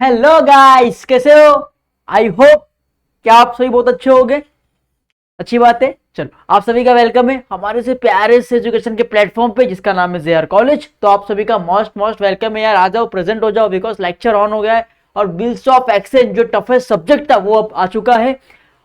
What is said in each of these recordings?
Hello guys, कैसे हो? I hope कि आप सभी बहुत अच्छे होंगे। अच्छी बात है। चलो, आप सभी का वेलकम है हमारे से प्यारे से एजुकेशन के प्लेटफॉर्म पे जिसका नाम है जेआर कॉलेज। तो आप सभी का मोस्ट मोस्ट वेलकम है यार। आ जाओ, प्रेजेंट हो जाओ, बिकॉज लेक्चर ऑन हो गया है और बिल्स ऑफ एक्सचेंज जो टफेस्ट सब्जेक्ट था वो अब आ चुका है।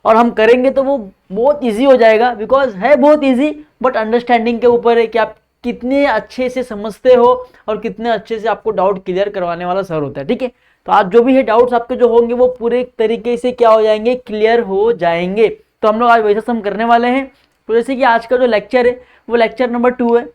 और हम करेंगे तो वो बहुत ईजी हो जाएगा, बिकॉज है बहुत ईजी, बट अंडरस्टैंडिंग के ऊपर है कि आप कितने अच्छे से समझते हो और कितने अच्छे से आपको डाउट क्लियर करवाने वाला सर होता है। ठीक है, तो आज जो भी है डाउट्स आपके जो होंगे वो पूरे तरीके से क्या हो जाएंगे, क्लियर हो जाएंगे। तो हम लोग आज वैसा सम करने वाले हैं। तो जैसे कि आज का जो लेक्चर है वो लेक्चर नंबर 2 है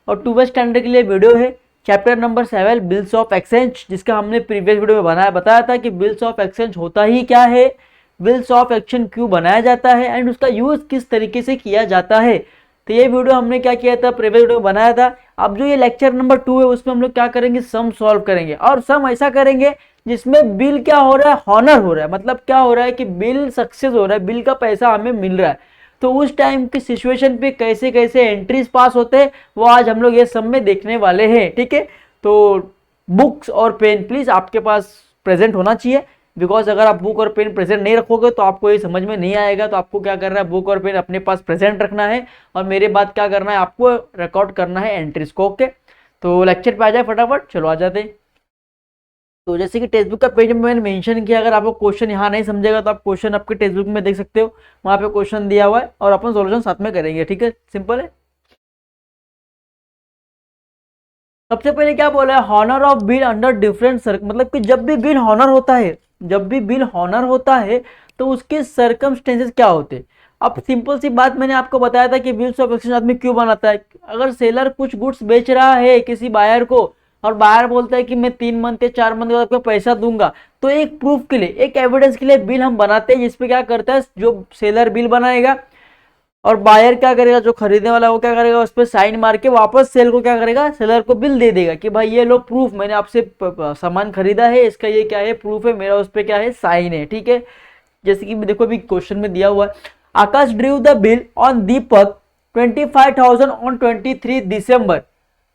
और 2वे स्टैंडर्ड के लिए वीडियो है। Chapter number 7 bills of exchange, जिसका हमने प्रीवियस वीडियो में बताया था कि बिल्स ऑफ एक्सचेंज होता ही क्या है, बिल्स ऑफ एक्सचेंज क्यों बनाया जाता है एंड उसका यूज किस तरीके से किया जाता है। तो ये वीडियो हमने क्या किया था, प्रीवियस वीडियो में बनाया था। अब जो ये लेक्चर नंबर 2 है उसमें हम लोग क्या करेंगे, सम सॉल्व करेंगे। और सम ऐसा करेंगे जिसमें बिल क्या हो रहा है, हॉनर हो रहा है। मतलब क्या हो रहा है कि बिल सक्सेस हो रहा है, बिल का पैसा हमें मिल रहा है। तो उस टाइम की सिचुएशन पे कैसे कैसे एंट्रीज पास होते हैं वो आज हम लोग ये सब में देखने वाले हैं। ठीक है, तो बुक्स और पेन प्लीज आपके पास प्रेजेंट होना चाहिए, बिकॉज अगर आप बुक और पेन प्रेजेंट नहीं रखोगे तो आपको ये समझ में नहीं आएगा। तो आपको क्या करना है, बुक और पेन अपने पास प्रेजेंट रखना है और मेरे बाद क्या करना है, आपको रिकॉर्ड करना है एंट्रीज को। ओके, तो लेक्चर पे आ जाए फटाफट, चलो आ जाते हैं। तो जैसे कि टेक्स्ट बुक का पेज में मैंने मेंशन किया, अगर आपको क्वेश्चन यहाँ नहीं समझेगा तो आप क्वेश्चन आपके टेक्स्ट बुक में देख सकते हो, वहाँ पे क्वेश्चन दिया हुआ है और अपन सॉल्यूशन साथ में करेंगे। ठीक है, सिंपल है। सबसे पहले क्या बोला है, honour of bill under different सर्क, मतलब कि जब भी बिल हॉनर होता है, जब भी बिल हॉनर होता है तो उसके सर्कमस्टेंसेस क्या होते हैं। अब सिंपल सी बात मैंने आपको बताया था कि बिल्स ऑफ एक्सचेंज आदमी क्यों बनाता है। अगर सेलर कुछ गुड्स बेच रहा है किसी बायर को और बायर बोलता है कि मैं 3 मंथ या 4 मंथ बाद आपको पैसा दूंगा, तो एक प्रूफ के लिए, एक एविडेंस के लिए बिल हम बनाते हैं, जिसपे क्या करता है, जो सेलर बिल बनाएगा और बायर क्या करेगा, जो खरीदने वाला वो क्या करेगा, उस पर साइन मार के वापस सेल को क्या करेगा, सेलर को बिल दे देगा कि भाई ये लो प्रूफ, मैंने आपसे सामान खरीदा है, इसका ये क्या है, प्रूफ है मेरा, उस पर क्या है, साइन है। ठीक है, जैसे कि देखो अभी क्वेश्चन में दिया हुआ है, Akash drew the bill on Deepak 25,000 on 23 December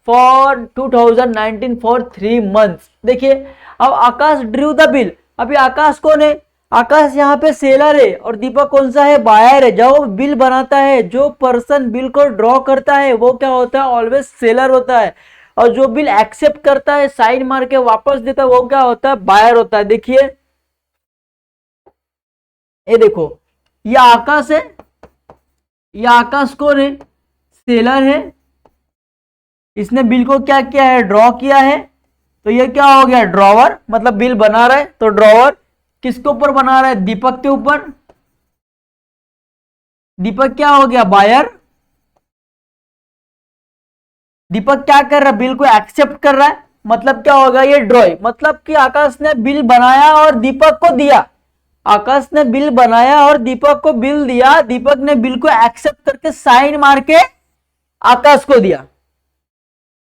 for 2019 for 3 months. देखिए, अब आकाश ड्रीव द बिल, अभी आकाश कौन है, आकाश यहाँ पे सेलर है और दीपक कौन सा है, बायर है। जो बिल बनाता है, जो पर्सन बिल को ड्रॉ करता है वो क्या होता है, ऑलवेज सेलर होता है। और जो बिल एक्सेप्ट करता है, साइन मार के वापस देता है, वो क्या होता है, बायर होता है। देखिए, ये देखो, ये आकाश है, ये आकाश कौन है, सेलर है। इसने बिल को क्या किया है, ड्रॉ किया है। तो ये क्या हो गया, ड्रॉवर, मतलब बिल बना रहा है। तो ड्रॉवर किसके ऊपर बना रहा है, दीपक के ऊपर। दीपक क्या हो गया, बायर। दीपक क्या कर रहा है, बिल को एक्सेप्ट कर रहा है, मतलब क्या होगा, ये ड्रॉय, मतलब कि आकाश ने बिल बनाया और दीपक को दिया। आकाश ने बिल बनाया और दीपक को बिल दिया, दीपक ने बिल को एक्सेप्ट करके साइन मार के आकाश को दिया।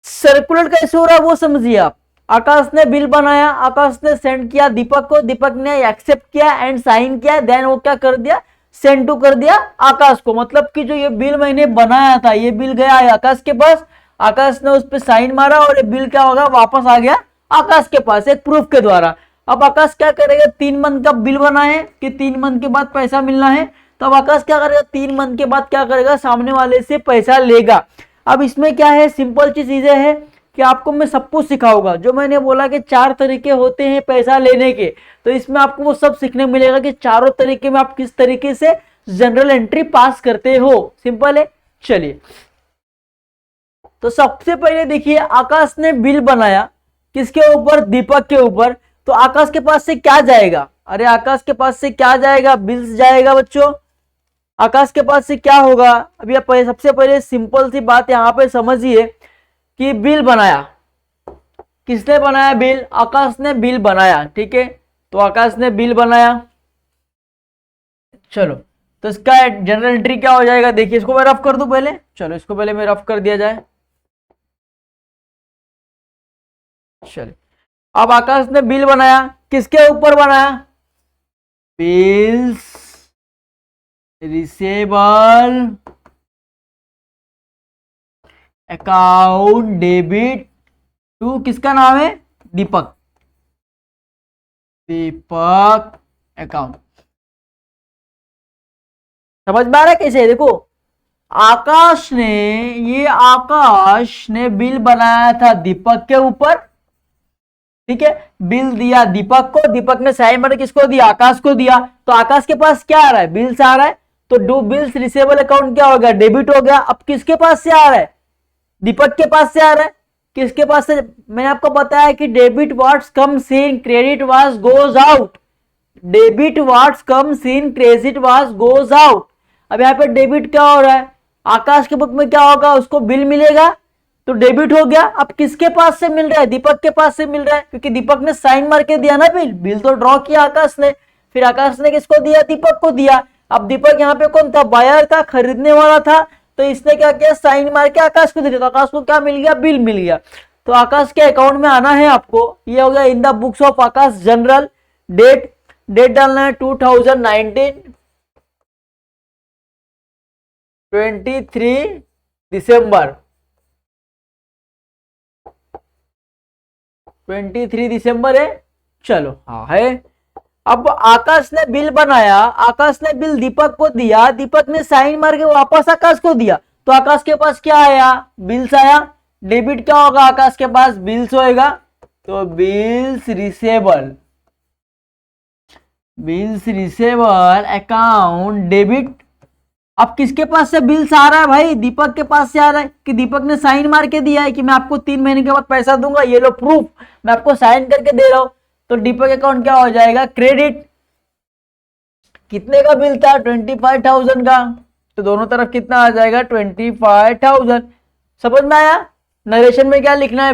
सर्कुलर कैसे हो रहा है वो समझिए आप। आकाश ने बिल बनाया, आकाश ने सेंड किया दीपक को, दीपक ने एक्सेप्ट किया एंड साइन किया, देन वो क्या कर दिया, सेंड टू कर दिया आकाश को। मतलब कि जो ये बिल मैंने बनाया था, ये बिल गया है आकाश के पास, आकाश ने उस पर साइन मारा और ये बिल क्या होगा, वापस आ गया आकाश के पास एक प्रूफ के द्वारा। अब आकाश क्या करेगा, 3 मंथ का बिल बना है कि 3 मंथ के बाद पैसा मिलना है, तो अब आकाश क्या करेगा, 3 मंथ के बाद क्या करेगा, सामने वाले से पैसा लेगा। अब इसमें क्या है, सिंपल सी चीजें हैं कि आपको मैं सब कुछ सिखाऊंगा। जो मैंने बोला कि 4 तरीके होते हैं पैसा लेने के, तो इसमें आपको वो सब सीखने मिलेगा कि चारों तरीके में आप किस तरीके से जनरल एंट्री पास करते हो। सिंपल है। चलिए, तो सबसे पहले देखिए, आकाश ने बिल बनाया किसके ऊपर, दीपक के ऊपर। तो आकाश के पास से क्या जाएगा, अरे आकाश के पास से क्या जाएगा, बिल्स जाएगा बच्चों। आकाश के पास से क्या होगा, अभी आप सबसे पहले सिंपल सी बात यहां पे समझिए कि बिल बनाया, किसने बनाया बिल, आकाश ने बिल बनाया। ठीक है, तो आकाश ने बिल बनाया। चलो, तो इसका जनरल एंट्री क्या हो जाएगा, देखिए इसको मैं रफ कर दूं पहले, चलो इसको पहले मैं रफ कर दिया जाए। चलिए, अब आकाश ने बिल बनाया, किसके ऊपर बनाया, bills receivable account debit to, किसका नाम है, दीपक। दीपक अकाउंट। समझ में आ रहा है कैसे? देखो आकाश ने बिल बनाया था दीपक के ऊपर, ठीक है। बिल दिया दीपक को, दीपक ने साइन मार किसको दिया? आकाश को दिया। तो आकाश के पास क्या आ रहा है? बिल्स आ रहा है। तो डू बिल्स रिसीवेबल अकाउंट क्या हो गया? डेबिट हो गया। अब किसके पास से आ रहा है? दीपक के पास से आ रहा है। किसके पास से? मैंने आपको बताया कि debit what's comes in, credit what's goes out. Debit what's comes in, credit what's goes out. अब यहाँ पे डेबिट क्या हो रहा है? आकाश के बुक में क्या होगा? उसको बिल मिलेगा तो डेबिट हो गया। अब किसके पास से मिल रहा है? दीपक के पास से मिल रहा है, क्योंकि दीपक ने साइन मार के दिया ना बिल। बिल तो ड्रॉ किया आकाश ने, फिर आकाश ने किसको दिया? दीपक को दिया। अब दीपक यहाँ पे कौन था? बायर था, खरीदने वाला था। तो इसने क्या किया? साइन मार के आकाश को दे दिया। तो आकाश को क्या मिल गया? बिल मिल गया। तो आकाश के अकाउंट में आना है आपको। ये हो गया in the books of Akash journal. Date डालना है 2019 23 दिसंबर 23 दिसंबर है। चलो हाँ है। अब आकाश ने बिल बनाया, आकाश ने बिल दीपक को दिया, दीपक ने साइन मार के वापस आकाश को दिया। तो आकाश के पास क्या आया? बिल्स आया। डेबिट क्या होगा? आकाश के पास बिल्स होएगा। तो बिल्स रिसेबल अकाउंट डेबिट। अब किसके पास से बिल्स आ रहा है भाई? दीपक के पास से आ रहा है, कि दीपक ने साइन मार के दिया है कि मैं आपको 3 महीने के बाद पैसा दूंगा, ये लो प्रूफ, मैं आपको साइन करके दे रहा हूं। तो दीपक अकाउंट क्या हो जाएगा? क्रेडिट। कितने का बिल था? 25,000 का। तो दोनों तरफ कितना आ जाएगा? 25,000। समझ में आया? नरेशन में क्या लिखना है?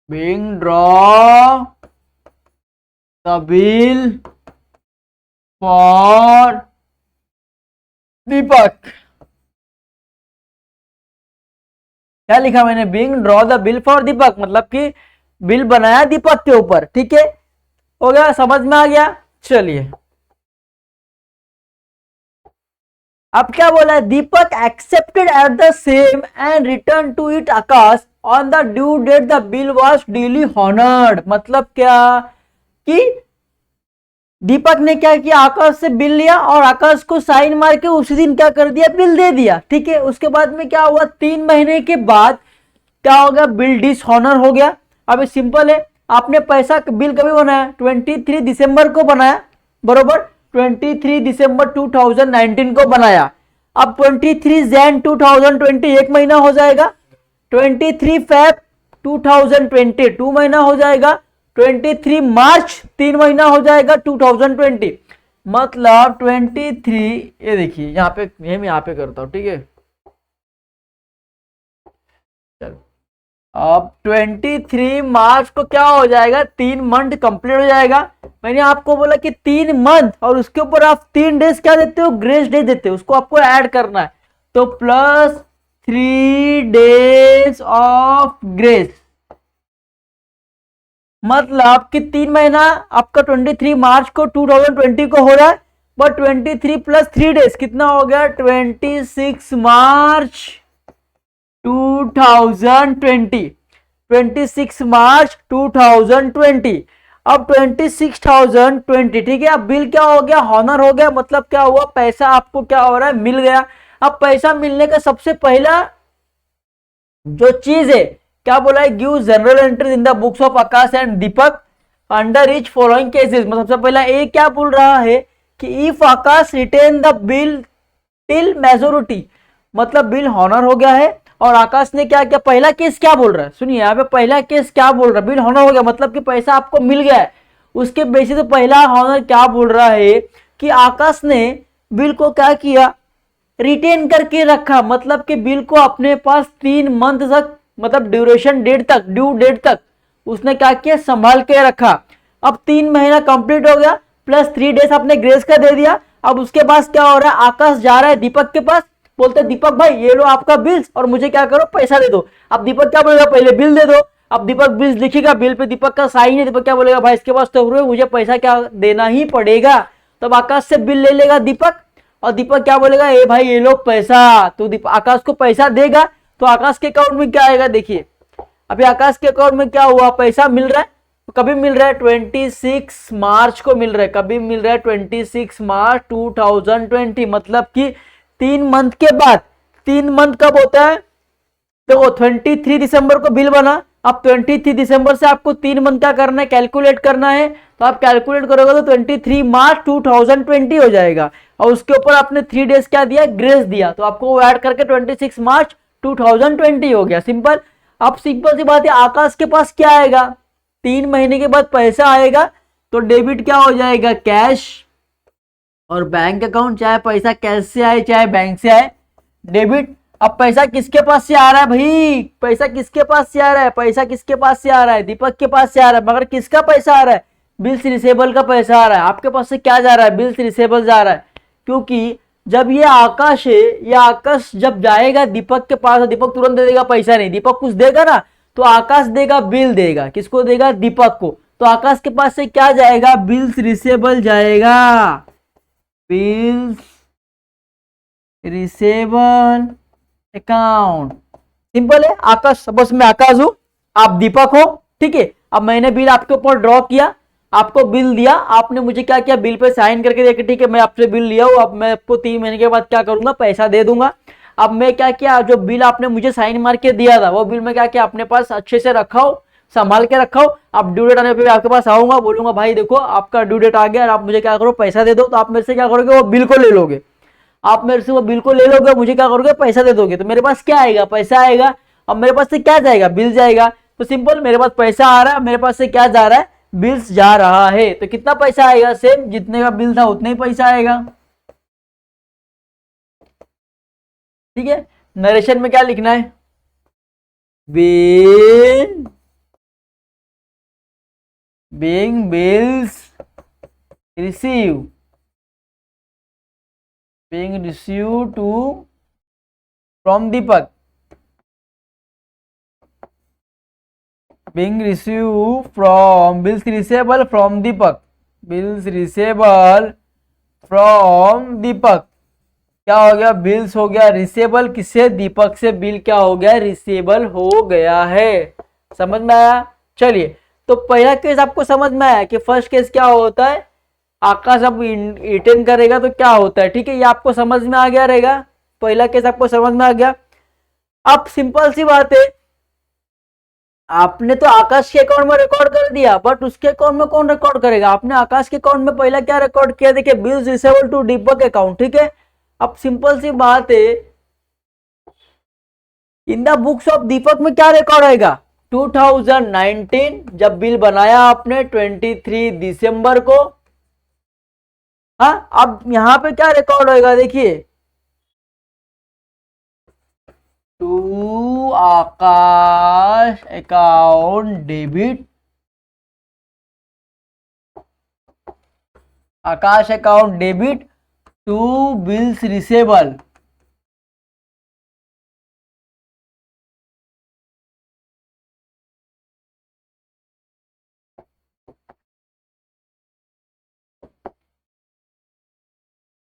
being draw the bill for दीपक। क्या लिखा मैंने? Being draw the bill for Deepak, मतलब कि बिल बनाया दीपक के ऊपर। ठीक है, हो गया? समझ में आ गया? चलिए अब क्या बोला है? Deepak accepted at the same and return to it Akash on the due date the bill was duly honoured. मतलब क्या कि दीपक ने क्या किया? आकाश से बिल लिया और आकाश को साइन मार के उसी दिन क्या कर दिया? बिल दे दिया। ठीक है, उसके बाद में क्या हुआ? 3 महीने के बाद क्या हो गया? बिल डिसऑनर हो गया। अब सिंपल है, आपने पैसा बिल कभी बनाया? 23 दिसंबर को बनाया, बरोबर। 23 दिसंबर 2019 को बनाया। अब 23 जैन 2020 एक महीना हो जाएगा। 23 फेब 2020 2 महीना हो जाएगा। 23 मार्च 3 महीना हो जाएगा 2020। मतलब 23, ये देखिए यहाँ पे, मैं यहाँ पे करता हूँ, ठीक है। चलो अब 23 मार्च को क्या हो जाएगा? 3 मंथ कंप्लीट हो जाएगा। मैंने आपको बोला कि 3 मंथ और उसके ऊपर आप 3 डेज क्या देते हो? ग्रेस डे देते हो। उसको आपको ऐड करना है, तो प्लस 3 डेज ऑफ ग्रेस। मतलब कि 3 महीना आपका 23 मार्च को 2020 को हो रहा है, बट 23 प्लस 3 डेज कितना हो गया? 26 मार्च 2020। 26 मार्च 2020। अब 26,020, ठीक है। अब बिल क्या हो गया? हॉनर हो गया। मतलब क्या हुआ? पैसा आपको क्या हो रहा है? मिल गया। अब पैसा मिलने का सबसे पहला जो चीज है, क्या बोला है? Give journal entries in the books of Akash and Deepak under each following cases. मतलब सबसे पहला ए क्या बोल रहा है कि if Akash retain the bill till majority, मतलब बिल हॉनर हो गया है और आकाश ने क्या किया? पहला केस क्या बोल रहा है? सुनिए यहाँ पे पहला केस क्या बोल रहा है? बिल हॉनर हो गया, मतलब कि पैसा आपको मिल गया है। उसके बेसिस पे पहला हॉनर क्या बोल रहा है कि आकाश ने बिल को क्या किया? रिटेन करके रखा। मतलब कि बिल को अपने पास 3 मंथ तक, मतलब ड्यूरेशन डेट तक, ड्यू डेट तक उसने क्या किया? संभाल के रखा। अब 3 महीना कंप्लीट हो गया, प्लस 3 डेज आपने ग्रेस का दे दिया। अब उसके बाद क्या हो रहा है? आकाश जा रहा है दीपक के पास, बोलते दीपक भाई ये लो आपका बिल्स और मुझे क्या करो? पैसा दे दो। अब दीपक क्या बोलेगा? पहले बिल दे दो। अब दीपक बिल्स लिखेगा, बिल पे दीपक का साइन है। दीपक क्या बोलेगा? भाई इसके पास तो हुए, मुझे पैसा क्या देना ही पड़ेगा। तब आकाश से बिल ले लेगा दीपक, और दीपक क्या बोलेगा? ए भाई ये लो पैसा। तो आकाश को पैसा देगा, तो आकाश के अकाउंट में क्या आएगा देखिए, अभी आकाश के अकाउंट में क्या हुआ, पैसा मिल रहा है, तो कभी मिल रहा है 26 मार्च को मिल रहा है, कभी मिल रहा है 26 मार्च 2020, मतलब कि 3 मंथ के बाद। 3 मंथ कब होता है, देखो 23 दिसंबर को बिल बना, अब 23 दिसंबर से आपको 3 मंथ क्या करना है, कैलकुलेट करना है, तो आप कैलकुलेट करोगे तो 23 मार्च 2020 हो जाएगा, और उसके ऊपर आपने 3 डेज क्या दिया, ग्रेस दिया, तो आपको वो ऐड करके 26 मार्च 2020 हो गया, सिंपल। अब सिंपल सी बात है, आकाश के पास क्या आएगा, 3 महीने के बाद पैसा आएगा, तो डेबिट क्या हो जाएगा, कैश, और बैंक अकाउंट, चाहे पैसा कैश से आए चाहे बैंक से आए, डेबिट। अब पैसा किसके पास से आ रहा है भाई, पैसा किसके पास से आ रहा है, पैसा किसके पास से आ रहा है, दीपक के पास से आ रहा है, मगर किसका पैसा आ रहा है, बिल्स रिसेबल का पैसा आ रहा है। आपके पास से क्या जा रहा है, बिल्स रिसेबल जा रहा है, क्योंकि जब ये आकाश है, ये आकाश जब जाएगा दीपक के पास, दीपक तुरंत दे देगा पैसा नहीं, दीपक कुछ देगा ना, तो आकाश देगा, बिल देगा, किसको देगा, दीपक को, तो आकाश के पास से क्या जाएगा, बिल्स रिसेबल जाएगा, बिल्स रिसेबल अकाउंट, सिंपल है। आकाश, सपोज मैं आकाश हूं, आप दीपक हो, ठीक है। अब मैंने बिल आपके ऊपर ड्रॉ किया, आपको बिल दिया, आपने मुझे क्या किया, बिल पे साइन करके दिया कि ठीक है मैं आपसे बिल लिया हूं, अब मैं आपको 3 महीने के बाद क्या करूंगा, पैसा दे दूंगा। अब मैं क्या किया, जो बिल आपने मुझे साइन मार के दिया था, वो बिल मैं क्या किया, अपने पास अच्छे से रखा हो, संभाल के रखा हो। अब ड्यू डेट आने पे आपके पास आऊंगा, बोलूंगा भाई देखो आपका ड्यू डेट आ गया और आप मुझे क्या करो, पैसा दे दो, तो आप मेरे से क्या करोगे, वो बिल को ले लोगे, आप मेरे से वो बिल को ले लोगे, मुझे क्या करोगे, पैसा दे दोगे, तो मेरे पास क्या आएगा, पैसा आएगा। अब मेरे पास से क्या जाएगा, बिल जाएगा, तो सिंपल, मेरे पास पैसा आ रहा है, मेरे पास से क्या जा रहा है, बिल्स जा रहा है, तो कितना पैसा आएगा, सेम जितने का बिल था उतने ही पैसा आएगा, ठीक है। नरेशन में क्या लिखना है, bill being bills receive being received to from Deepak, being received from, bills receivable from Deepak, bills receivable from Deepak, क्या हो गया, बिल्स हो गया रिसेबल, किससे, दीपक से, बिल क्या हो गया, रिसेबल हो गया है, समझ में आया। चलिए, तो पहला केस आपको समझ में आया कि फर्स्ट केस क्या होता है, आकाश अब रिटर्न करेगा तो क्या होता है, ठीक है, ये आपको समझ में आ गया रहेगा, पहला केस आपको समझ में आ गया। अब सिंपल सी बात है, आपने तो आकाश के अकाउंट में रिकॉर्ड कर दिया, बट उसके अकाउंट में कौन रिकॉर्ड करेगा, आपने आकाश के अकाउंट में पहला क्या रिकॉर्ड किया, देखिए bills receivable to Deepak account, ठीक है। अब सिंपल सी बात है, in the books of Deepak में क्या रिकॉर्ड आएगा, 2019 जब बिल बनाया आपने 23 दिसंबर को, हाँ। अब यहां पे क्या रिकॉर्ड होएगा, देखिए, to Akash account debit, Akash account debit to bills receivable,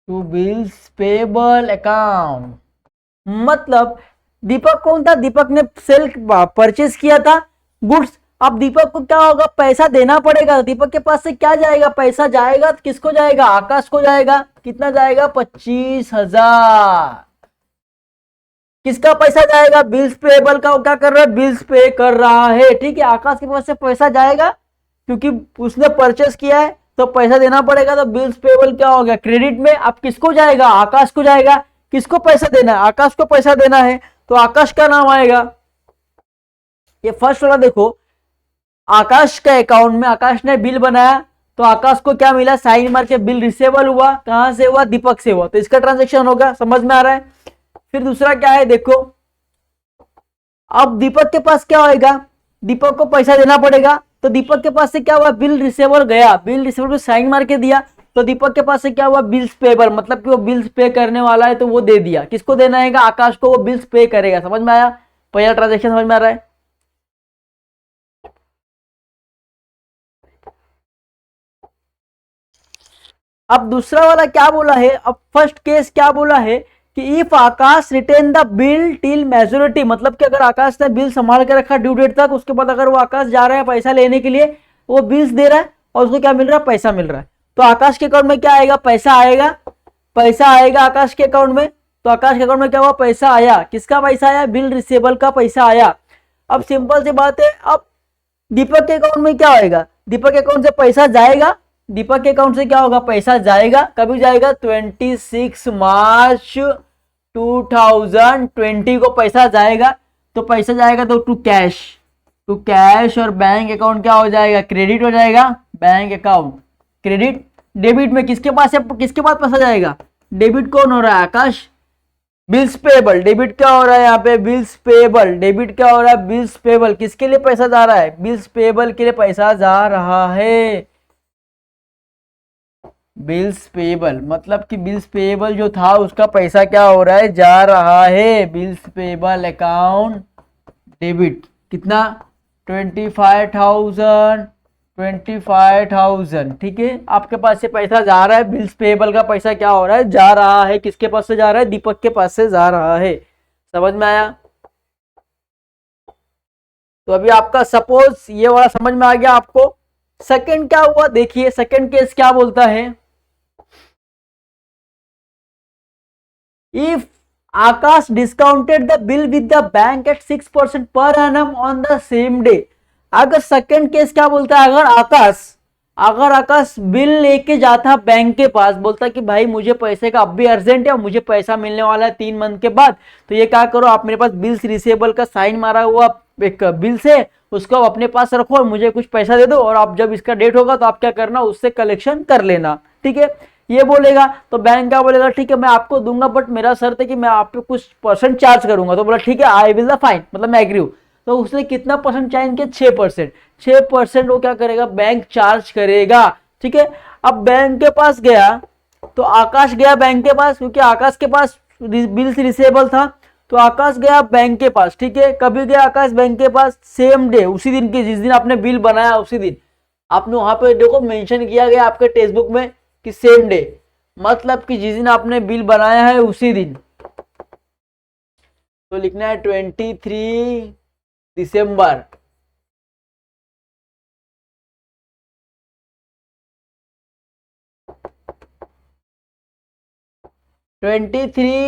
to bills payable account, मतलब दीपक कौन था, दीपक ने सेल परचेज किया था गुड्स, अब दीपक को क्या होगा, पैसा देना पड़ेगा, दीपक के पास से क्या जाएगा, पैसा जाएगा, तो किसको जाएगा, आकाश को जाएगा, कितना जाएगा, 25,000, किसका पैसा जाएगा, बिल्स पेबल का, क्या कर रहा है, बिल्स पे कर रहा है, ठीक है। आकाश के पास से पैसा जाएगा क्योंकि उसने परचेस किया है, तो पैसा देना पड़ेगा, तो बिल्स पेबल क्या हो गया, क्रेडिट में। अब किसको जाएगा, आकाश को जाएगा, किसको पैसा देना है, आकाश को पैसा देना है, तो आकाश का नाम आएगा। ये फर्स्ट वाला देखो, आकाश के अकाउंट में आकाश ने बिल बनाया, तो आकाश को क्या मिला, साइन मार के बिल रिसेबल हुआ, कहां से हुआ, दीपक से हुआ, तो इसका ट्रांजेक्शन होगा, समझ में आ रहा है। फिर दूसरा क्या है, देखो, अब दीपक के पास क्या होएगा, दीपक को पैसा देना पड़ेगा, तो दीपक के पास से क्या हुआ, बिल रिसेबल गया, बिल रिसेबल को साइन मार के दिया, तो दीपक के पास से क्या हुआ, बिल्स पेबल, मतलब कि वो बिल्स पे करने वाला है, तो वो दे दिया, किसको देना है, आकाश को, वो बिल्स पे करेगा, समझ में आया, पहला ट्रांजेक्शन समझ में आ रहा है। अब दूसरा वाला क्या बोला है, अब फर्स्ट केस क्या बोला है कि if Akash retain the bill till maturity, मतलब कि अगर आकाश ने बिल संभाल के रखा ड्यू डेट तक, उसके बाद अगर वो आकाश जा रहा है पैसा लेने के लिए, वो बिल्स दे रहा है और उसको क्या मिल रहा है, पैसा मिल रहा है, तो आकाश के अकाउंट में क्या आएगा, पैसा आएगा, पैसा आएगा आकाश के अकाउंट में। तो आकाश के अकाउंट में क्या हुआ, पैसा आया, किसका पैसा आया, बिल रिसीवेबल का पैसा आया। अब सिंपल सी बात है, अब दीपक के अकाउंट में क्या आएगा, दीपक के अकाउंट से पैसा जाएगा, दीपक के अकाउंट से क्या होगा, पैसा जाएगा, कभी जाएगा, 26 मार्च 2020 को पैसा जाएगा। तो पैसा जाएगा तो टू कैश और बैंक अकाउंट क्या हो जाएगा, क्रेडिट हो जाएगा, बैंक अकाउंट क्रेडिट। डेबिट में किसके पास है, किसके पास पैसा जाएगा, डेबिट कौन हो रहा है, आकाश। बिल्स पेबल, डेबिट क्या हो रहा है यहाँ पे, बिल्स पेबल, डेबिट क्या हो रहा है, बिल्स पेबल, किसके लिए पैसा जा रहा है, बिल्स पेबल के लिए पैसा जा रहा है। बिल्स पेबल मतलब कि बिल्स पेबल जो था उसका पैसा क्या हो रहा है, जा रहा है, बिल्स पेबल अकाउंट डेबिट, कितना 25,000, ठीक है, आपके पास से पैसा जा रहा है, बिल्स पेबल का पैसा क्या हो रहा है, जा रहा है, किसके पास से जा रहा है, दीपक के पास से जा रहा है। समझ में आया। तो अभी आपका सपोज ये वाला समझ में आ गया आपको। सेकंड क्या हुआ, देखिए सेकंड केस क्या बोलता है, if Akash discounted the bill with the bank at 6% per annum on the same day. अगर सेकंड केस क्या बोलता है, अगर आकाश बिल लेके जाता बैंक के पास, बोलता कि भाई मुझे पैसे का अब भी अर्जेंट है, मुझे पैसा मिलने वाला है 3 मंथ के बाद, तो ये क्या करो, आप मेरे पास बिल्स रिसीवेबल का साइन मारा हुआ एक बिल से, उसको आप अपने पास रखो और मुझे कुछ पैसा दे दो, और आप जब इसका डेट होगा तो आप क्या करना, उससे कलेक्शन कर लेना, ठीक है, ये बोलेगा। तो बैंक क्या बोलेगा, ठीक है मैं आपको दूंगा, बट मेरा शर्त है कि मैं आप पे कुछ परसेंट चार्ज करूंगा। तो बोला ठीक है, आई विल द फाइन, मतलब मैं एग्री हूं। तो उसने कितना परसेंट चार्ज किया, 6%। 6% वो क्या करेगा, बैंक चार्ज करेगा, ठीक है। अब बैंक के पास गया, तो आकाश गया बैंक के पास, क्योंकि आकाश के पास बिल्स रिसीवेबल था, तो आकाश गया बैंक के पास, ठीक है। कभी गया आकाश बैंक के पास, सेम डे, उसी दिन के जिस दिन आपने बिल बनाया उसी दिन। आपने वहां पे देखो मेंशन किया गया आपके टेक्स्ट बुक में कि सेम डे, मतलब कि जिस दिन आपने बिल बनाया है उसी दिन। तो लिखना है 23 दिसंबर।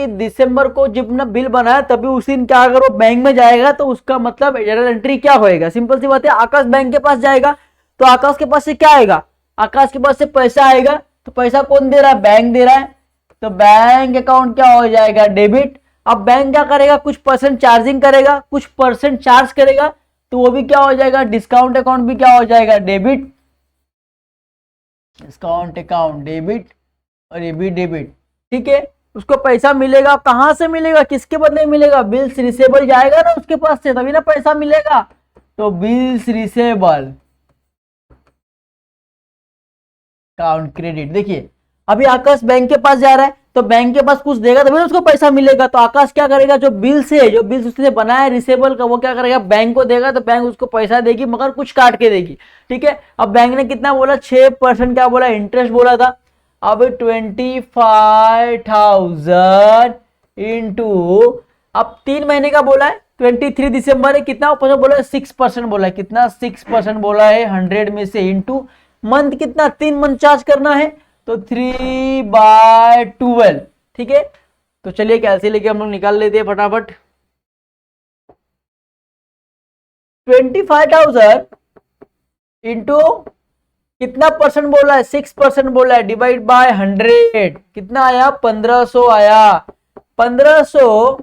दिसंबर को जब ना बिल बनाया तभी उस दिन क्या, अगर वो बैंक में जाएगा तो उसका मतलब जर्नल एंट्री क्या होएगा, सिंपल सी बात है, आकाश बैंक के पास जाएगा, तो आकाश के पास से क्या आएगा, आकाश के पास से पैसा आएगा। तो पैसा कौन दे रहा है, बैंक दे रहा है, तो बैंक अकाउंट क्या हो जाएगा, डेबिट। अब बैंक क्या करेगा, कुछ परसेंट चार्जिंग करेगा, कुछ परसेंट चार्ज करेगा, तो वो भी क्या हो जाएगा, डिस्काउंट अकाउंट भी क्या हो जाएगा, डेबिट, डिस्काउंट अकाउंट डेबिट, और ये भी डेबिट, ठीक है। उसको पैसा मिलेगा, कहां से मिलेगा, किसके बदले मिलेगा, बिल्स रिसीवेबल जाएगा ना उसके पास से, तभी ना पैसा मिलेगा। तो बिल्स रिसीवेबल अकाउंट क्रेडिट। देखिए अभी आकाश बैंक के पास जा रहा है, तो बैंक के पास कुछ देगा तभी ना उसको पैसा मिलेगा। तो आकाश क्या करेगा, जो बिल्स है, जो बिल्स उसने बनाया है रिसीवेबल का, वो क्या करेगा, बैंक को देगा, तो बैंक उसको पैसा देगी, मगर कुछ काट के देगी, ठीक है। अब बैंक ने कितना बोला, 6% क्या बोला, इंटरेस्ट बोला था। अब 25,000 इंटू, अब 3 महीने का बोला है, 23 दिसंबर है, कितना परसेंट बोला है, 6% बोला है, कितना 6% बोला है 100 में से, इंटू मंथ कितना, 3 मंथ चार्ज करना है, तो 3/12, ठीक है। तो चलिए कैसे लेके हम लोग निकाल लेते हैं फटाफट। 25,000 इंटू कितना परसेंट बोला है, 6% बोला है, डिवाइड बाय 100, कितना आया, 1500 आया। 1500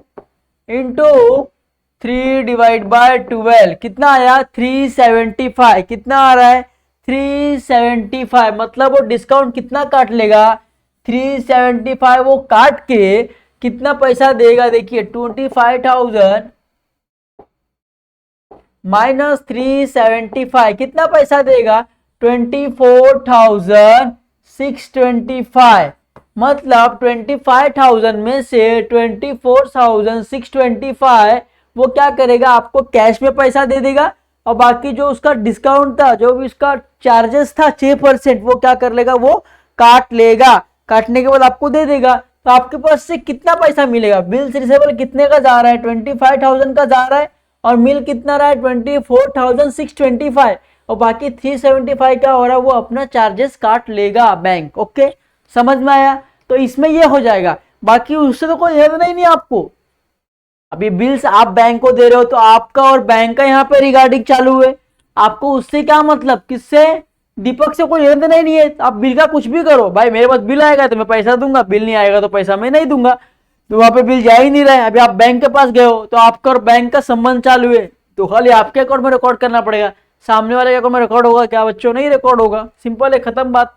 इंटू 3 डिवाइड बाय 12 कितना आया, 375, कितना आ रहा है, 375, मतलब वो डिस्काउंट कितना काट लेगा, 375 वो काट के कितना पैसा देगा, देखिए 25,000 माइनस 375 कितना पैसा देगा, 24,625, मतलब 25,000 में से 24,625 वो क्या करेगा, आपको कैश में पैसा दे देगा, और बाकी जो उसका डिस्काउंट था, जो भी उसका चार्जेस था 6%, वो क्या कर लेगा, वो काट लेगा, काटने के बाद आपको दे देगा। तो आपके पास से कितना पैसा मिलेगा? बिल्स रिसीवेबल कितने का जा रहा है? 25,000 का जा रहा है, और मिल कितना रहा है? 24,625, और बाकी 375 का हो रहा है, वो अपना चार्जेस काट लेगा बैंक। ओके, समझ में आया? तो इसमें ये हो जाएगा, बाकी उससे तो कोई लेना ही नहीं आपको। अभी बिल्स आप बैंक को दे रहे हो तो आपका और बैंक का यहाँ पे रिगार्डिंग चालू है, आपको उससे क्या मतलब? किससे? दीपक से कोई लेना देना ही नहीं है। आप बिल का कुछ भी करो भाई, मेरे पास बिल आएगा तो मैं पैसा दूंगा, बिल नहीं आएगा तो पैसा मैं नहीं दूंगा, तो वहां पे बिल जा ही नहीं रहा है। अभी आप बैंक के पास गए हो तो आपका और बैंक का संबंध चालू है, तो खाली आपके अकाउंट में रिकॉर्ड करना पड़ेगा, सामने वाले के अकाउंट में रिकॉर्ड होगा क्या बच्चों? नहीं रिकॉर्ड होगा। सिंपल है, खत्म बात।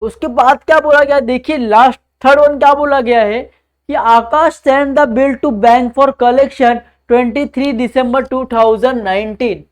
उसके बाद क्या बोला गया? देखिए लास्ट थर्ड वन क्या बोला गया है कि Akash send the bill to bank for collection 23 December 2019।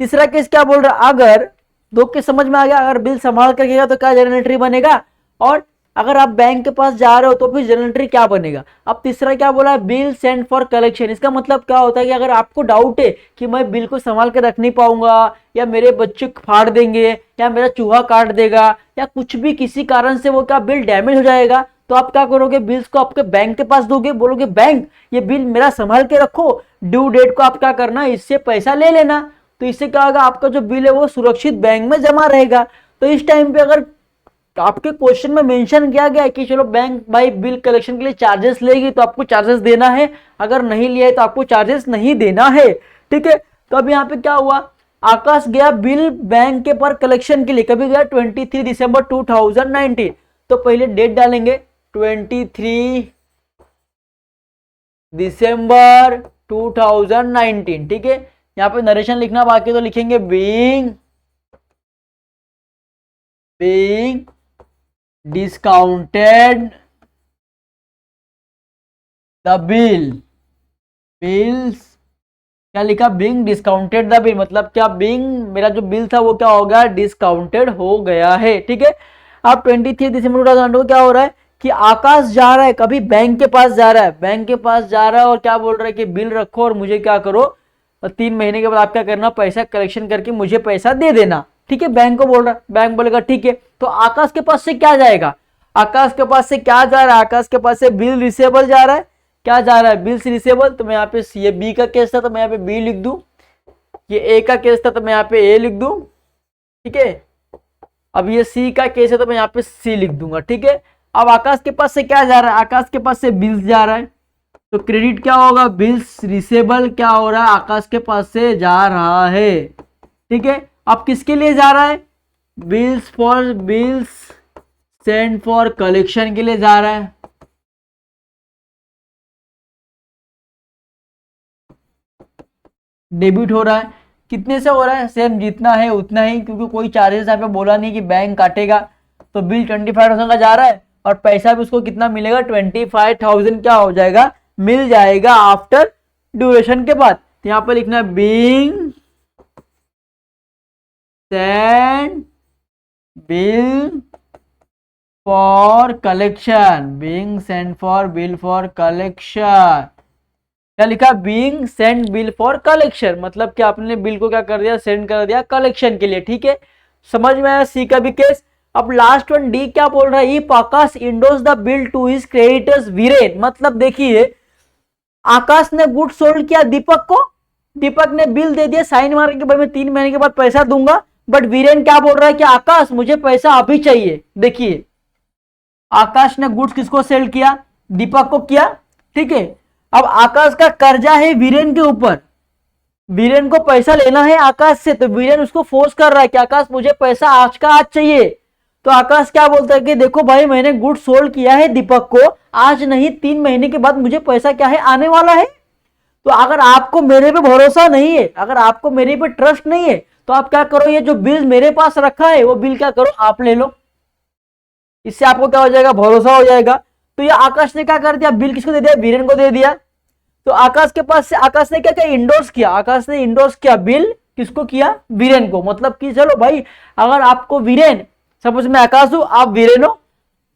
तीसरा केस क्या बोल रहा है? अगर दो केस समझ में आ गया, अगर बिल संभाल कर गया तो क्या जर्नल एंट्री बनेगा, और अगर आप बैंक के पास जा रहे हो तो फिर जर्नल एंट्री क्या बनेगा। अब तीसरा क्या बोला है? Bill send for collection. इसका मतलब क्या होता है कि अगर आपको डाउट है कि मैं बिल को संभाल कर रख नहीं पाऊंगा, या मेरे बच्चे फाड़ देंगे, या मेरा चूहा काट देगा, या कुछ भी किसी कारण से वो क्या बिल डैमेज हो जाएगा, तो आप क्या करोगे? बिल्स को आपके बैंक के पास दोगे, बोलोगे बैंक ये बिल मेरा संभाल के रखो, ड्यू डेट को आप क्या करना, इससे पैसा ले लेना। तो इससे क्या होगा? आपका जो बिल है वो सुरक्षित बैंक में जमा रहेगा। तो इस टाइम पे अगर आपके क्वेश्चन में मेंशन किया गया है कि चलो बैंक भाई बिल कलेक्शन के लिए चार्जेस लेगी तो आपको चार्जेस देना है, अगर नहीं लिया है तो आपको चार्जेस नहीं देना है, ठीक है। तो अब यहाँ पे क्या हुआ? आकाश गया बिल बैंक के पर कलेक्शन के लिए, कभी गया? 23 दिसंबर 2019। तो पहले डेट डालेंगे 23 दिसंबर 2019, ठीक है। यहाँ पे नरेशन लिखना बाकी तो लिखेंगे बीइंग डिस्काउंटेड द बिल्स क्या लिखा? बीइंग डिस्काउंटेड द बिल, मतलब क्या? बीइंग मेरा जो बिल था वो क्या हो गया? डिस्काउंटेड हो गया है, ठीक है। अब 23 दिसंबर 2019 को क्या हो रहा है कि आकाश जा रहा है, कभी बैंक के पास जा रहा है, बैंक के पास जा रहा है और क्या बोल रहा है कि बिल रखो और मुझे क्या करो, 3 महीने के बाद आप क्या करना, पैसा कलेक्शन करके मुझे पैसा दे देना, ठीक है। बैंक को बोल रहा है, बैंक बोलेगा ठीक है। तो आकाश के पास से क्या जाएगा? आकाश के पास से क्या जा रहा है? आकाश के पास से बिल रिसेबल जा रहा है। क्या जा रहा है? Bills receivable. तो मैं यहाँ पे ये बी का केस था तो मैं यहाँ पे बी लिख दूं, ये ए का केस था तो मैं यहाँ पे ए लिख दूं, ठीक है। अब ये सी का केस है तो मैं यहाँ पे सी लिख दूंगा, ठीक है। अब आकाश के पास से क्या जा रहा है? आकाश के पास से बिल्स जा रहा है, तो क्रेडिट क्या होगा? बिल्स रिसेबल क्या हो रहा है? आकाश के पास से जा रहा है, ठीक है। अब किसके लिए जा रहा है? बिल्स सेंड फॉर कलेक्शन के लिए जा रहा है। डेबिट हो रहा है, कितने से हो रहा है? सेम जितना है उतना ही, क्योंकि कोई चार्जेस यहाँ पे बोला नहीं कि बैंक काटेगा। तो बिल 25,000 का जा रहा है और पैसा भी उसको कितना मिलेगा? 25,000 क्या हो जाएगा? मिल जाएगा आफ्टर ड्यूरेशन के बाद। तो यहाँ पे लिखना है being send bill for collection, being send for bill for collection. क्या लिखा? Being send bill for collection, मतलब कि आपने बिल को क्या कर दिया? सेंड कर दिया कलेक्शन के लिए, ठीक है। समझ में आया सी का भी केस। अब लास्ट वन डी क्या बोल रहा है? If Akash endorse the bill to his creditors Viren, मतलब देखिए आकाश ने गुड सोल्ड किया दीपक को, दीपक ने बिल दे दिया साइन मार के भाई मैं 3 महीने के बाद पैसा दूंगा, बट वीरेन क्या बोल रहा है कि आकाश मुझे पैसा अभी चाहिए। देखिए आकाश ने गुड्स किसको सेल किया? दीपक को किया, ठीक है। अब आकाश का कर्जा है वीरेन के ऊपर, वीरेन को पैसा लेना है आकाश से, तो वीरेन उसको फोर्स कर रहा है कि आकाश मुझे पैसा आज का आज चाहिए। तो आकाश क्या बोलता है कि देखो भाई मैंने गुड सोल्ड किया है दीपक को, आज नहीं 3 महीने के बाद मुझे पैसा क्या है आने वाला है। तो अगर आपको मेरे पे भरोसा नहीं है, अगर आपको मेरे पे ट्रस्ट नहीं है, तो आप क्या करो, ये जो बिल मेरे पास रखा है वो बिल क्या करो आप ले लो, इससे आपको क्या हो जाएगा? भरोसा हो जाएगा। तो ये आकाश ने क्या कर दिया? बिल किसको दे दिया? वीरेन को दे दिया। तो आकाश के पास से आकाश ने क्या किया? इंडोर्स किया, आकाश ने इंडोर्स किया बिल, किसको किया? वीरेन को। मतलब कि चलो भाई अगर आपको वीरेन, सपोज मैं आकाश हूं आप वीरेन हो,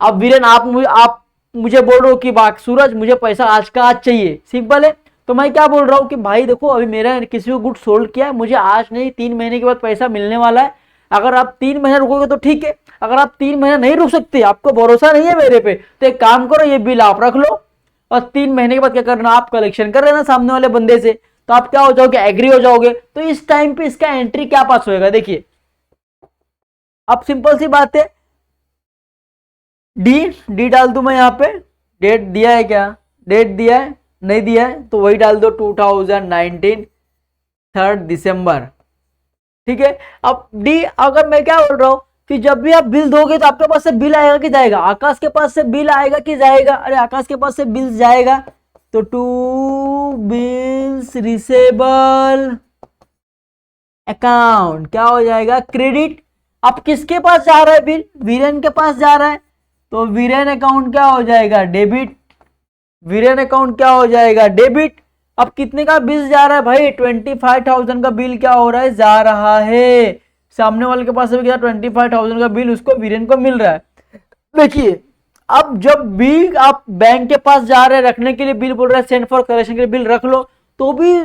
अब वीरेन आप मुझे बोल रहे हो कि सूरज मुझे पैसा आज का आज चाहिए, सिंपल है। तो मैं क्या बोल रहा हूँ कि भाई देखो अभी मेरा किसी को गुड सोल्ड किया, मुझे आज नहीं 3 महीने के बाद पैसा मिलने वाला है, अगर आप 3 महीना रुकोगे तो ठीक है, अगर आप 3 महीना नहीं रुक सकते, आपको भरोसा नहीं है मेरे पे, तो एक काम करो, ये बिल आप रख लो और 3 महीने के बाद क्या करना, आप कलेक्शन कर लेना सामने वाले बंदे से, तो आप क्या हो जाओगे, एग्री हो जाओगे। तो इस टाइम पे इसका एंट्री क्या पास होएगा, देखिए अब सिंपल सी बात है, डी डाल दूं मैं यहाँ पे, डेट दिया है क्या, डेट दिया है, नहीं दिया है तो वही डाल दो, 2019 3 दिसंबर, ठीक है। अब डी, अगर मैं क्या बोल रहा हूं कि जब भी आप बिल दोगे तो आपके पास से बिल आएगा कि जाएगा, आकाश के पास से बिल आएगा कि जाएगा, अरे आकाश के पास से बिल जाएगा, तो टू बिल्स रिसेबल अकाउंट क्या हो जाएगा, क्रेडिट। अब किसके पास जा रहा है बिल, वीरेन के पास जा रहा है, तो वीरेन अकाउंट क्या हो जाएगा, डेबिट, वीरेन अकाउंट क्या हो जाएगा, डेबिट। अब कितने का बिल जा रहा है भाई, 25,000 का बिल क्या हो रहा है, जा रहा है, सामने वाले के पास भी क्या 25,000 का बिल उसको वीरेन को मिल रहा है। देखिए अब जब भी आप बैंक के पास जा रहे हैं रखने के लिए, बिल बोल रहा है सेंड फॉर कलेक्शन के लिए बिल रख लो, तो भी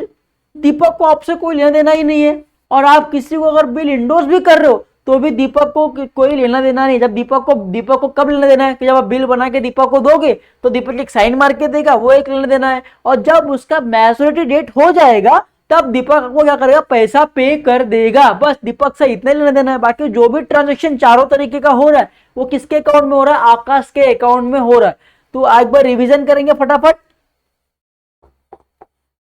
दीपक को आपसे कोई लेना देना ही नहीं है। और आप किसी को अगर बिल इंडोर्स भी कर रहे हो तो भी दीपक को कोई लेना देना नहीं। जब दीपक को कब लेना देना है कि जब आप बिल बना के दीपक को दोगे तो दीपक एक साइन मार के देगा, वो एक लेना देना है। और जब उसका मैच्योरिटी डेट हो जाएगा तब दीपक को क्या करेगा, पैसा पे कर देगा, बस दीपक से इतने लेना देना है। बाकी जो भी ट्रांजेक्शन चारों तरीके का हो रहा है वो किसके अकाउंट में हो रहा है, आकाश के अकाउंट में हो रहा है। तो एक बार रिवीजन करेंगे फटाफट।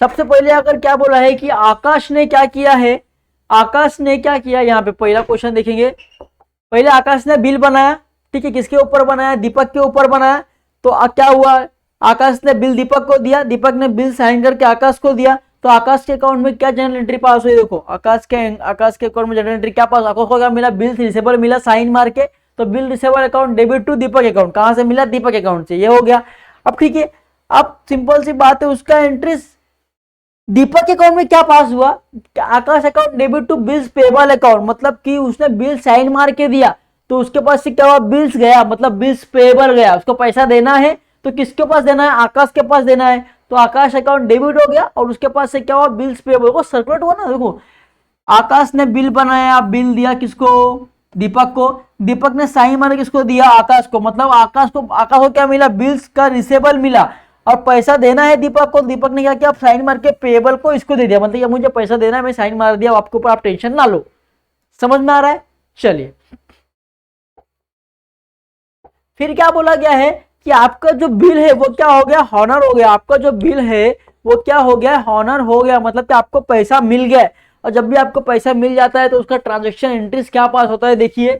सबसे पहले अगर क्या बोला है कि आकाश ने क्या किया है, आकाश ने क्या किया, यहाँ पे पहला क्वेश्चन देखेंगे। पहले आकाश ने बिल बनाया, ठीक है, किसके ऊपर बनाया, दीपक के ऊपर बनाया। तो क्या हुआ, आकाश ने बिल दीपक को दिया, दीपक ने बिल साइन करके आकाश को दिया, तो आकाश के अकाउंट में क्या जनरल एंट्री पास हुई, देखो आकाश के अकाउंट में जनरल एंट्री क्या पास, आकाश को क्या मिला, बिल रिसेबल मिला साइन मार के। तो bill receivable account debit to Deepak account, कहां से मिला, दीपक अकाउंट से, ये हो गया। अब ठीक है, अब सिंपल सी बात है, उसका एंट्री दीपक के अकाउंट में क्या पास हुआ, Akash account debit to bills payable account, मतलब कि उसने बिल साइन मार के दिया तो उसके पास से क्या हुआ, बिल्स गया, मतलब बिल्स पेबल गया, उसको पैसा देना है तो किसके पास देना है, आकाश के पास देना है। तो आकाश अकाउंट डेबिट हो गया और उसके पास से क्या हुआ, बिल्स पेबल को सर्कुलेट हुआ ना। देखो आकाश ने बिल बनाया, बिल दिया किसको, दीपक को, दीपक ने साइन मार किसको दिया, आकाश को, मतलब आकाश को क्या मिला, बिल्स का रिसेबल मिला और पैसा देना है दीपक को। दीपक ने क्या किया, साइन मार के पेबल को इसको दे दिया, मतलब ये मुझे पैसा देना है, मैं साइन मार दिया, आपके ऊपर आप टेंशन ना लो। समझ में आ रहा है, चलिए फिर क्या बोला गया है कि आपका जो बिल है वो क्या हो गया, हॉनर हो गया। आपका जो बिल है वो क्या हो गया, हॉनर हो गया, मतलब कि आपको पैसा मिल गया। और जब भी आपको पैसा मिल जाता है तो उसका ट्रांजेक्शन एंट्रीज क्या पास होता है, देखिए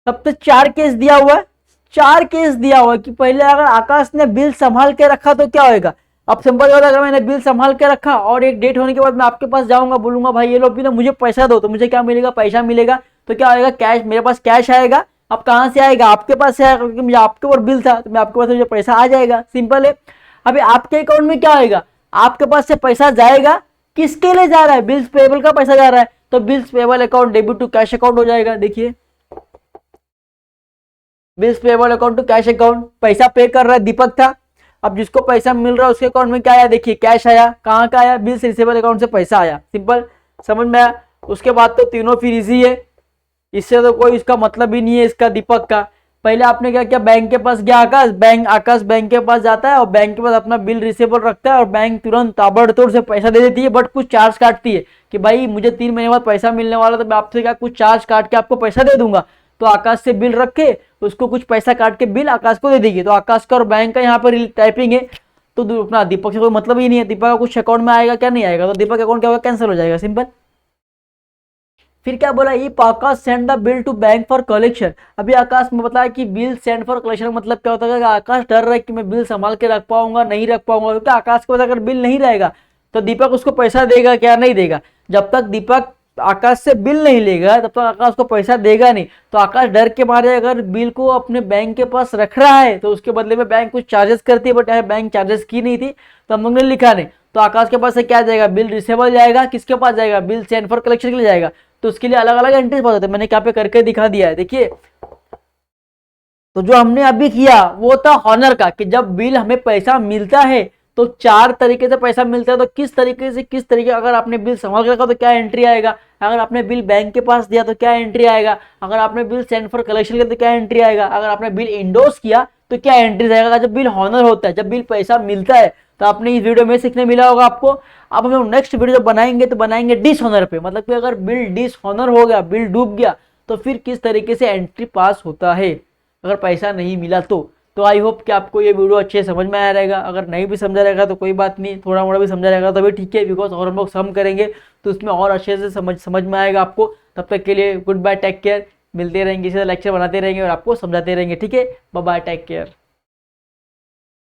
तब तक 4 केस दिया हुआ है, 4 केस दिया हुआ है कि पहले अगर आकाश ने बिल संभाल के रखा तो क्या होएगा। अब सिंपल बात, अगर मैंने बिल संभाल के रखा और एक डेट होने के बाद मैं आपके पास जाऊंगा, बोलूंगा भाई ये लो बिल, मुझे पैसा दो, तो मुझे क्या मिलेगा, पैसा मिलेगा। तो क्या आएगा, कैश, मेरे पास कैश आएगा। अब कहां से आएगा, आपके पास से आएगा, क्योंकि मुझे आपके ऊपर बिल था तो मैं आपके पास मुझे पैसा आ जाएगा, सिंपल है। अभी आपके अकाउंट में क्या आएगा, आपके पास से पैसा जाएगा, किसके लिए जा रहा है, बिल्स पेबल का पैसा जा रहा है, तो bills payable account debit to cash account हो जाएगा। देखिए bills payable account to cash account, पैसा पे कर रहा है दीपक था, अब जिसको पैसा मिल रहा है उसके अकाउंट में क्या आया, देखिए कैश आया, कहां का आया, बिल्स रिसीवेबल अकाउंट से पैसा आया, सिंपल, समझ में आया। उसके बाद तो तीनों फिर इजी है, इससे तो कोई इसका मतलब ही नहीं है इसका दीपक का। पहले आपने क्या किया, बैंक के पास गया आकाश बैंक के पास जाता है और बैंक के पास अपना बिल रिसीवेबल रखता है और बैंक तुरंत ताबड़तोड़ से पैसा दे देती है, बट कुछ चार्ज काटती है कि भाई मुझे 3 महीने बाद पैसा मिलने वाला, तो मैं आपसे क्या कुछ चार्ज काट के आपको पैसा दे दूंगा। तो आकाश से बिल रख के उसको कुछ पैसा काट के बिल आकाश को दे देगी, तो आकाश का और बैंक का यहाँ पर टाइपिंग है, तो अपना दीपक से कोई मतलब ही नहीं है, दीपक का कुछ अकाउंट में आएगा क्या, नहीं आएगा, तो दीपक अकाउंट क्या होगा, कैंसिल हो जाएगा, सिंपल। फिर क्या बोला, if Akash send the bill to bank for collection. अभी आकाश में बताया कि बिल सेंड फॉर कलेक्शन मतलब क्या होता है, आकाश डर रहा है कि मैं बिल संभाल के रख पाऊंगा नहीं रख पाऊंगा, क्योंकि आकाश के पास अगर बिल नहीं रहेगा तो दीपक उसको पैसा देगा क्या, नहीं देगा। जब तक दीपक आकाश से बिल नहीं लेगा तब तक आकाश को पैसा देगा नहीं। तो आकाश डर के मारे अगर बिल को अपने बैंक के पास रख रहा है तो उसके बदले में बैंक कुछ चार्जेस करती है, बट बैंक चार्जेस की नहीं थी तो हम लोग ने लिखा नहीं। तो आकाश के पास से क्या जाएगा, बिल रिसीवेबल जाएगा, किसके पास जाएगा, बिल सेंड फॉर कलेक्शन के लिए जाएगा। तो उसके लिए अलग अलग एंट्रीज पास होते हैं, मैंने क्या पे करके दिखा दिया है, देखिए। तो जो हमने अभी किया वो था हॉनर का, कि जब बिल हमें पैसा मिलता है तो 4 तरीके से पैसा मिलता है। तो किस तरीके अगर आपने बिल संभाल के रखा तो क्या एंट्री आएगा, अगर आपने बिल बैंक के पास दिया तो क्या एंट्री आएगा, अगर आपने बिल सेंड फॉर कलेक्शन किया तो क्या एंट्री आएगा, अगर आपने बिल इंडोर्स किया तो क्या एंट्री आएगा। जब बिल हॉनर होता है, जब बिल पैसा मिलता है, तो आपने इस वीडियो में सीखने मिला होगा आपको। अब हम लोग नेक्स्ट वीडियो बनाएंगे तो बनाएंगे डिसऑनर पे, मतलब कि अगर बिल डिसऑनर हो गया, बिल डूब गया, तो फिर किस तरीके से एंट्री पास होता है अगर पैसा नहीं मिला तो आई होप कि आपको ये वीडियो अच्छे समझ में आया रहेगा। अगर नहीं भी समझा रहेगा तो कोई बात नहीं, थोड़ा मोड़ा भी समझा रहेगा तो भी ठीक है, बिकॉज और हम लोग सम करेंगे तो उसमें और अच्छे से समझ में आएगा आपको। तब तक के लिए गुड बाय, टेक केयर। मिलते रहेंगे, इसी तरह लेक्चर बनाते रहेंगे और आपको समझाते रहेंगे। ठीक है, बाय बाय, टेक केयर।